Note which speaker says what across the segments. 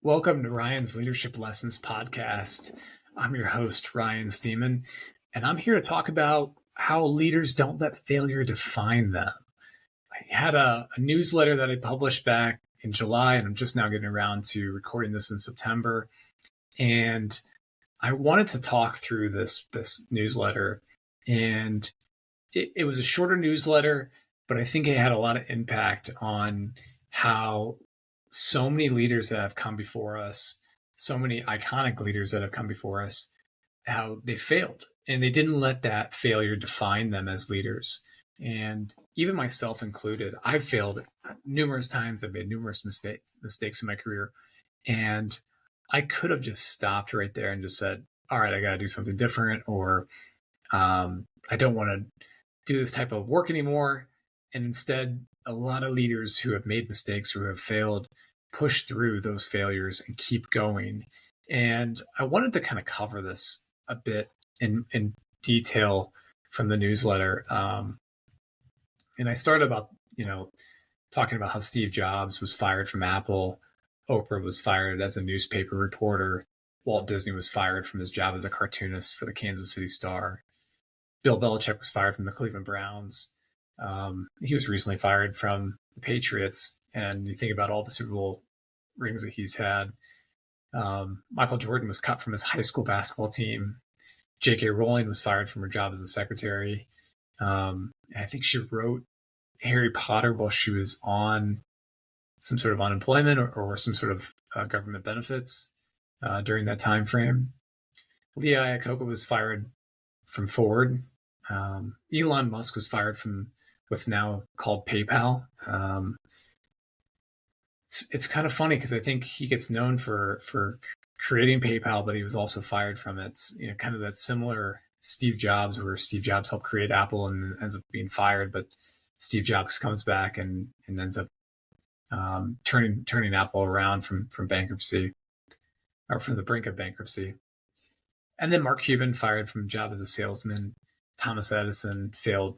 Speaker 1: Welcome to Ryan's Leadership Lessons podcast. I'm your host, Ryan Stemen, and I'm here to talk about how leaders don't let failure define them. I had a newsletter that I published back in July, and I'm just now getting around to recording this in September. And I wanted to talk through this newsletter. And it was a shorter newsletter, but I think it had a lot of impact on how so many leaders that have come before us, so many iconic leaders that have come before us, how they failed. And they didn't let that failure define them as leaders. And even myself included, I've failed numerous times. I've made numerous mistakes in my career. And I could have just stopped right there and just said, all right, I got to do something different, or I don't want to do this type of work anymore. And instead, a lot of leaders who have made mistakes, who have failed, push through those failures and keep going. And I wanted to kind of cover this a bit in detail from the newsletter. And I started about, talking about how Steve Jobs was fired from Apple. Oprah was fired as a newspaper reporter. Walt Disney was fired from his job as a cartoonist for the Kansas City Star. Bill Belichick was fired from the Cleveland Browns. He was recently fired from the Patriots. And you think about all the Super Bowl rings that he's had. Michael Jordan was cut from his high school basketball team. J.K. Rowling was fired from her job as a secretary. I think she wrote Harry Potter while she was on some sort of unemployment or some sort of government benefits during that time frame. Lee Iacocca was fired from Ford. Elon Musk was fired from what's now called PayPal. It's kind of funny because I think he gets known for creating PayPal, but he was also fired from it. It's, kind of that similar Steve Jobs, where Steve Jobs helped create Apple and ends up being fired, but Steve Jobs comes back and ends up turning Apple around from bankruptcy, or from the brink of bankruptcy. And then Mark Cuban fired from a job as a salesman. Thomas Edison failed,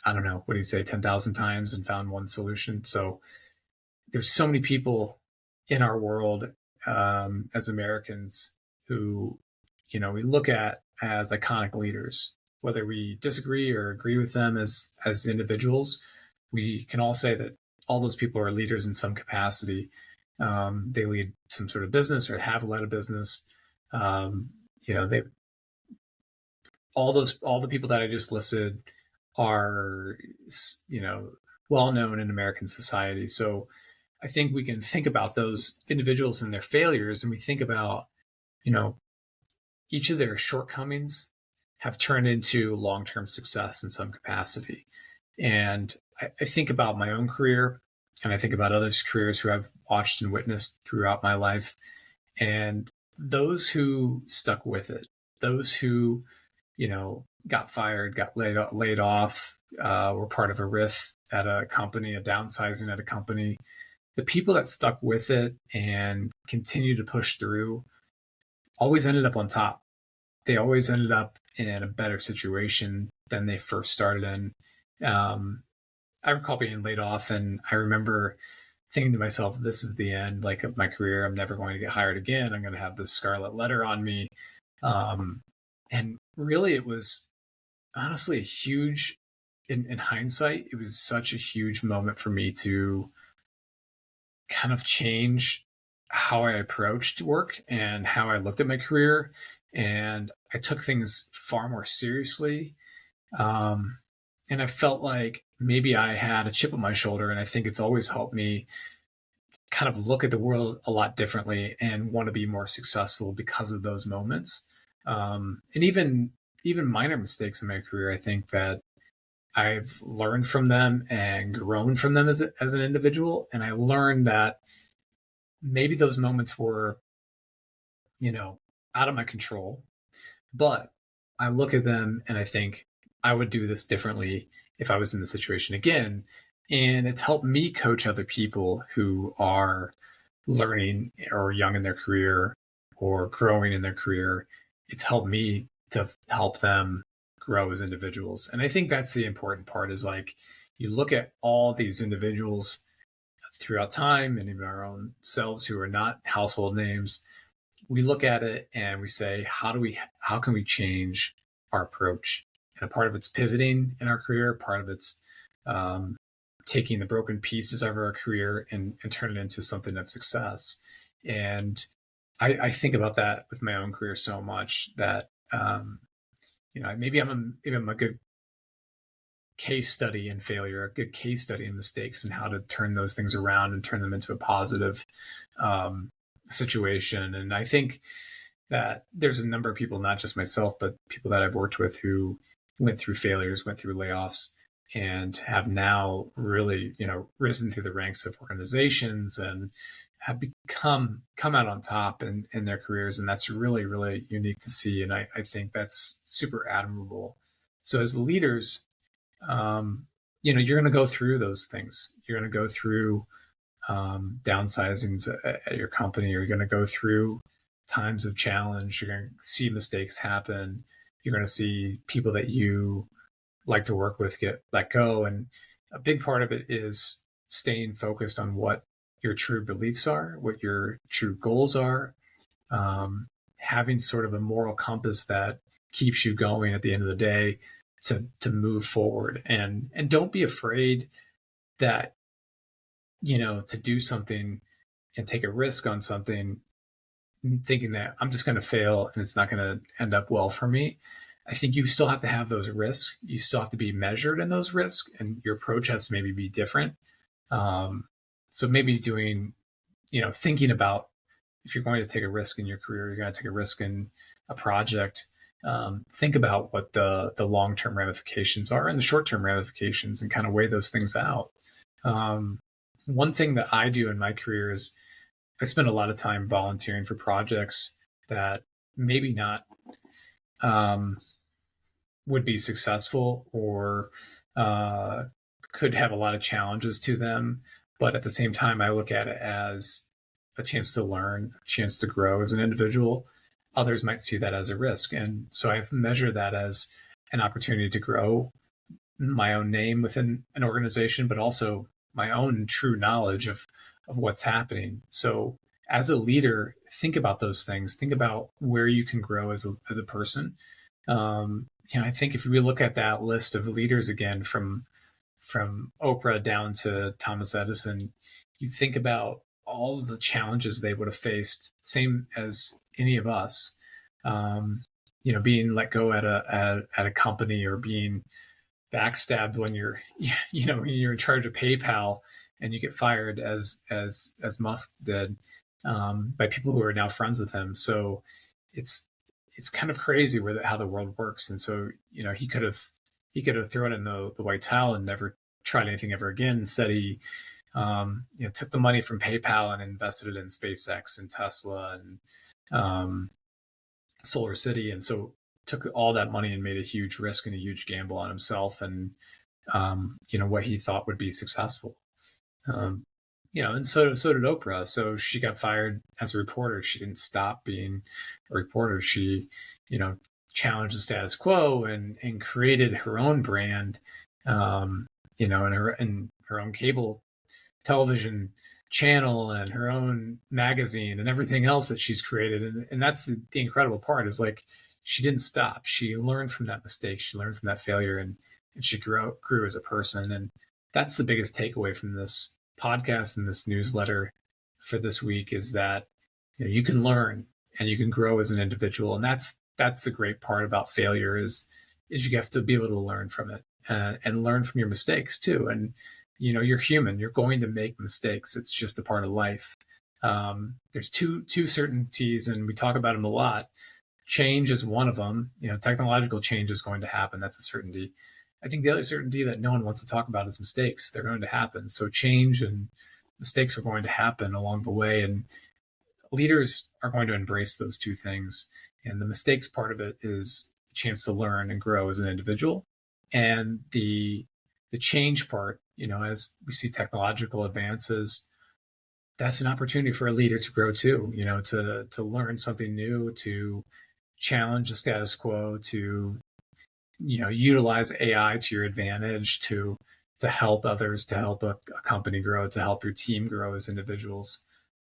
Speaker 1: 10,000 times and found one solution. So there's so many people in our world as Americans who, we look at as iconic leaders. Whether we disagree or agree with them as individuals, we can all say that all those people are leaders in some capacity. They lead some sort of business or have led a business. They all the people that I just listed are, well known in American society. So I think we can think about those individuals and their failures, and we think about, each of their shortcomings have turned into long-term success in some capacity. And I think about my own career, and I think about others' careers who I've watched and witnessed throughout my life. And those who stuck with it, those who, got fired, got laid off, were part of a riff at a company, a downsizing at a company. The people that stuck with it and continued to push through always ended up on top. They always ended up in a better situation than they first started in. I recall being laid off, and I remember thinking to myself, this is the end, of my career. I'm never going to get hired again. I'm going to have this scarlet letter on me. And really, it was honestly a huge, in hindsight, it was such a huge moment for me to kind of change how I approached work and how I looked at my career. And I took things far more seriously. And I felt like maybe I had a chip on my shoulder, and I think it's always helped me kind of look at the world a lot differently and want to be more successful because of those moments. And even minor mistakes in my career, I think that I've learned from them and grown from them as an individual. And I learned that maybe those moments were, out of my control, but I look at them and I think I would do this differently if I was in the situation again. And it's helped me coach other people who are learning or young in their career or growing in their career. It's helped me to help them grow as individuals. And I think that's the important part, is you look at all these individuals throughout time, and even our own selves who are not household names, we look at it and we say, how can we change our approach? And a part of it's pivoting in our career, part of it's um, taking the broken pieces of our career and turn it into something of success. And I think about that with my own career so much that maybe I'm a good case study in failure, a good case study in mistakes, and how to turn those things around and turn them into a positive um, situation. And I think that there's a number of people, not just myself, but people that I've worked with who went through failures, went through layoffs, and have now really, risen through the ranks of organizations and have come out on top in their careers. And that's really, really unique to see. And I think that's super admirable. So as leaders, you're going to go through those things. You're going to go through downsizings at your company. You're going to go through times of challenge. You're going to see mistakes happen. You're going to see people that you like to work with get let go. And a big part of it is staying focused on what your true beliefs are, what your true goals are, having sort of a moral compass that keeps you going at the end of the day to move forward. And don't be afraid that, to do something and take a risk on something, thinking that I'm just going to fail and it's not going to end up well for me. I think you still have to have those risks. You still have to be measured in those risks, and your approach has to maybe be different. So maybe thinking about, if you're going to take a risk in your career, you're going to take a risk in a project. Think about what the long-term ramifications are and the short-term ramifications, and kind of weigh those things out. One thing that I do in my career is I spend a lot of time volunteering for projects that maybe not would be successful, or could have a lot of challenges to them. But at the same time, I look at it as a chance to learn, a chance to grow as an individual. Others might see that as a risk. And so I've measured that as an opportunity to grow my own name within an organization, but also my own true knowledge of what's happening. So as a leader, think about those things. Think about where you can grow as a person. I think if we look at that list of leaders again, from Oprah down to Thomas Edison, you think about all of the challenges they would have faced, same as any of us. Being let go at a company, or being backstabbed when you're in charge of PayPal and you get fired, as Musk did, by people who are now friends with him. So it's kind of crazy how the world works. And so he could have thrown in the white towel and never tried anything ever again. Instead, he took the money from PayPal and invested it in SpaceX and Tesla and Solar City, and so took all that money and made a huge risk and a huge gamble on himself and what he thought would be successful. And so did Oprah. So she got fired as a reporter. She didn't stop being a reporter. She challenged the status quo and created her own brand, and her own cable television channel and her own magazine and everything else that she's created. And that's the incredible part, is like, she didn't stop. She learned from that mistake. She learned from that failure, and she grew as a person. And that's the biggest takeaway from this podcast and this newsletter for this week, is that you can learn and you can grow as an individual. And that's the great part about failure, is you have to be able to learn from it, and learn from your mistakes too. And you're human. You're going to make mistakes. It's just a part of life. There's two certainties, and we talk about them a lot. Change is one of them. Technological change is going to happen. That's a certainty. I think the other certainty that no one wants to talk about is mistakes. They're going to happen. So change and mistakes are going to happen along the way, and leaders are going to embrace those two things. And the mistakes part of it is a chance to learn and grow as an individual. And the change part, as we see technological advances, that's an opportunity for a leader to grow too, to learn something new, to challenge the status quo, to utilize AI to your advantage, to help others, to help a company grow, to help your team grow as individuals.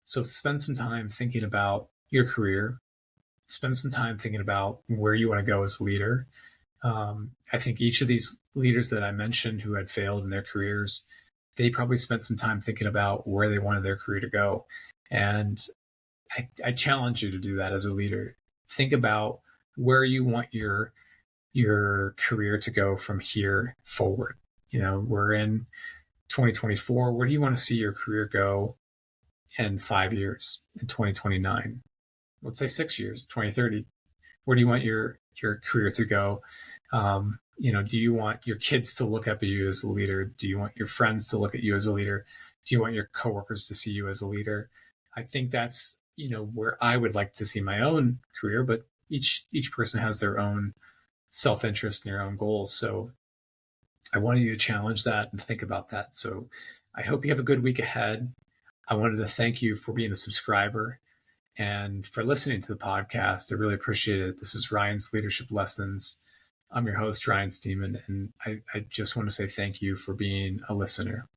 Speaker 1: So spend some time thinking about your career. Spend some time thinking about where you want to go as a leader. I think each of these leaders that I mentioned who had failed in their careers, they probably spent some time thinking about where they wanted their career to go. And I challenge you to do that as a leader. Think about where you want your career to go from here forward. We're in 2024. Where do you want to see your career go in 5 years, in 2029? Let's say 6 years, 2030. Where do you want your career to go? Do you want your kids to look up at you as a leader? Do you want your friends to look at you as a leader? Do you want your coworkers to see you as a leader? I think that's, where I would like to see my own career, but each person has their own self-interest and their own goals. So I wanted you to challenge that and think about that. So I hope you have a good week ahead. I wanted to thank you for being a subscriber and for listening to the podcast. I really appreciate it. This is Ryan's Leadership Lessons. I'm your host, Ryan Stemen, and I just want to say thank you for being a listener.